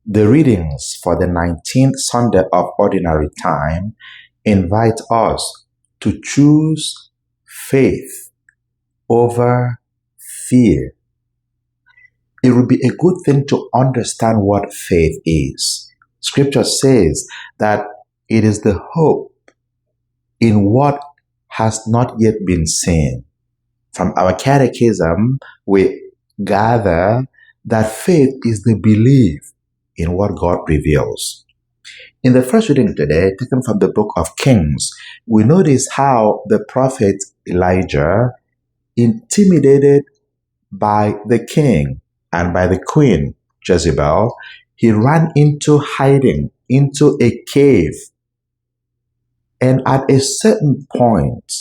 The readings for the 19th Sunday of Ordinary Time invite us to choose faith over fear. It would be a good thing to understand what faith is. Scripture says that it is the hope in what has not yet been seen. From our catechism, we gather that faith is the belief in what God reveals. In the first reading today, taken from the book of Kings, we notice how the prophet Elijah, intimidated by the king and by the queen Jezebel, he ran into hiding into a cave. And at a certain point,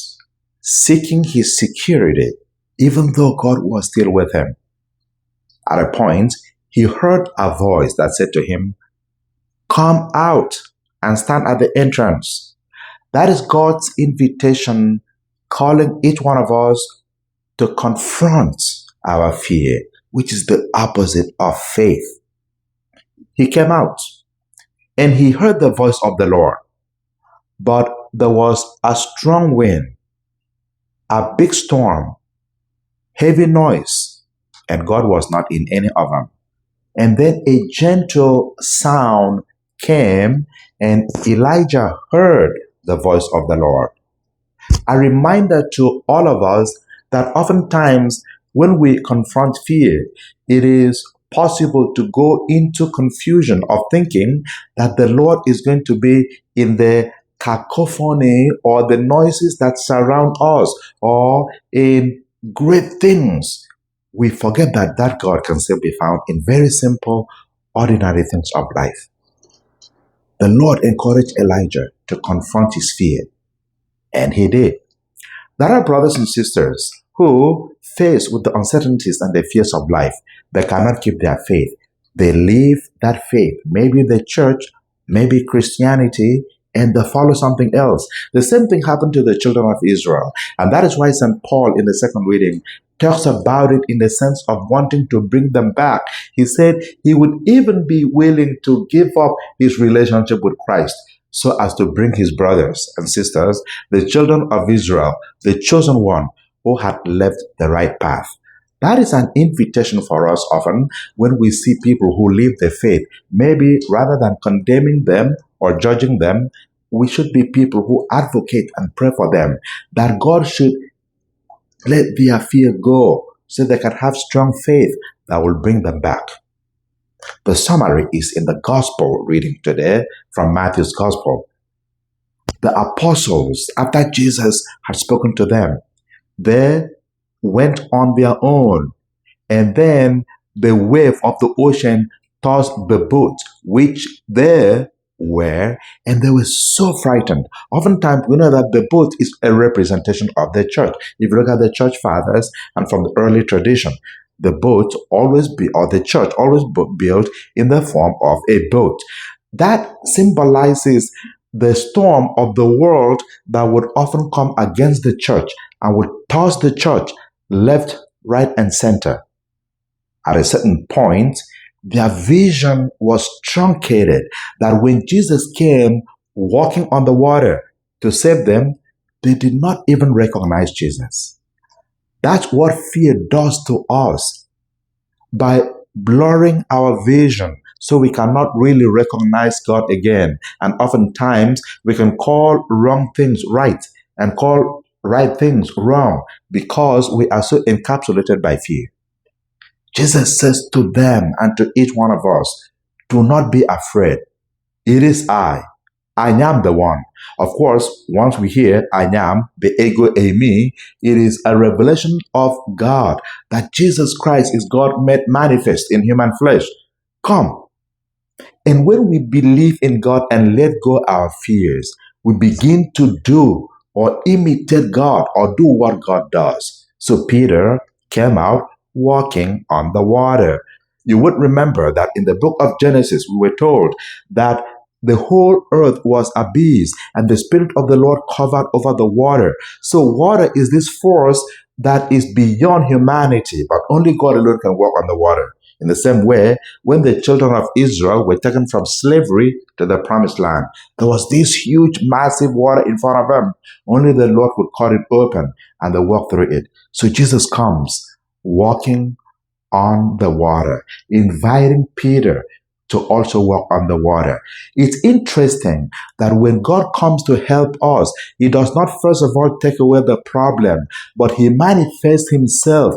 seeking his security, even though God was still with him, at a point, he heard a voice that said to him, "Come out and stand at the entrance." That is God's invitation, calling each one of us to confront our fear, which is the opposite of faith. He came out and he heard the voice of the Lord, but there was a strong wind, a big storm, heavy noise, and God was not in any of them. And then a gentle sound came, and Elijah heard the voice of the Lord. A reminder to all of us that oftentimes when we confront fear, it is possible to go into confusion of thinking that the Lord is going to be in the cacophony or the noises that surround us or in great things. We forget that God can still be found in very simple, ordinary things of life. The Lord encouraged Elijah to confront his fear, and he did. There are brothers and sisters who, faced with the uncertainties and the fears of life, they cannot keep their faith. They leave that faith, maybe the church, maybe Christianity, and they follow something else. The same thing happened to the children of Israel. And that is why St. Paul in the second reading talks about it in the sense of wanting to bring them back. He said he would even be willing to give up his relationship with Christ so as to bring his brothers and sisters, the children of Israel, the chosen one, who had left the right path. That is an invitation for us often when we see people who leave the faith. Maybe rather than condemning them or judging them, we should be people who advocate and pray for them, that God should let their fear go so they can have strong faith that will bring them back. The summary is in the gospel reading today from Matthew's gospel. The apostles, after Jesus had spoken to them, they went on their own, and then the wave of the ocean tossed the boat which they were, and they were so frightened. Oftentimes, we know that the boat is a representation of the church. If you look at the church fathers and from the early tradition, the boat always be, or the church always built in the form of a boat. That symbolizes the storm of the world that would often come against the church and would toss the church left, right, and center. At a certain point, their vision was truncated, that when Jesus came walking on the water to save them, they did not even recognize Jesus. That's what fear does to us. By blurring our vision, so we cannot really recognize God again. And oftentimes, we can call wrong things right and call right things wrong because we are so encapsulated by fear. Jesus says to them and to each one of us, do not be afraid. It is I am the one. Of course, once we hear I am, the ego eimi, it is a revelation of God, that Jesus Christ is God made manifest in human flesh. Come. And when we believe in God and let go our fears, we begin to do or imitate God or do what God does. So Peter came out walking on the water. You would remember that in the book of Genesis, we were told that the whole earth was abyss and the Spirit of the Lord covered over the water. So water is this force that is beyond humanity, but only God alone can walk on the water. In the same way, when the children of Israel were taken from slavery to the promised land, there was this huge, massive water in front of them. Only the Lord could cut it open and they walked through it. So Jesus comes walking on the water, inviting Peter to also walk on the water. It's interesting that when God comes to help us, He does not first of all take away the problem, but He manifests Himself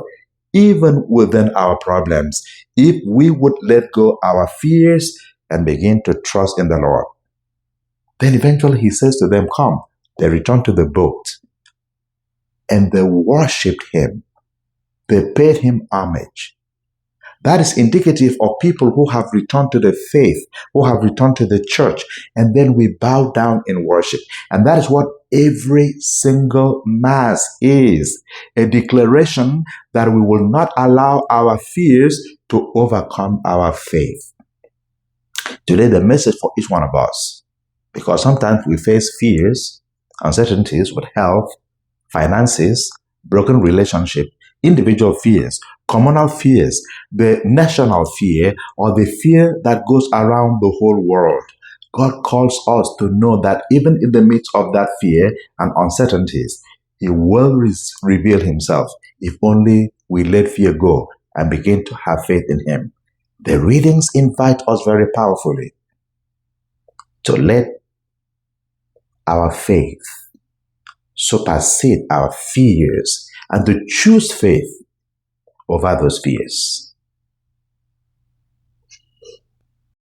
even within our problems, if we would let go our fears and begin to trust in the Lord. Then eventually He says to them, come. They returned to the boat and they worshiped Him. They paid Him homage. That is indicative of people who have returned to the faith, who have returned to the church, and then we bow down in worship. And that is what every single Mass is, a declaration that we will not allow our fears to overcome our faith. Today, the message for each one of us, because sometimes we face fears, uncertainties with health, finances, broken relationship, individual fears, communal fears, the national fear, or the fear that goes around the whole world. God calls us to know that even in the midst of that fear and uncertainties, He will reveal Himself if only we let fear go and begin to have faith in Him. The readings invite us very powerfully to let our faith supersede our fears and to choose faith over those fears.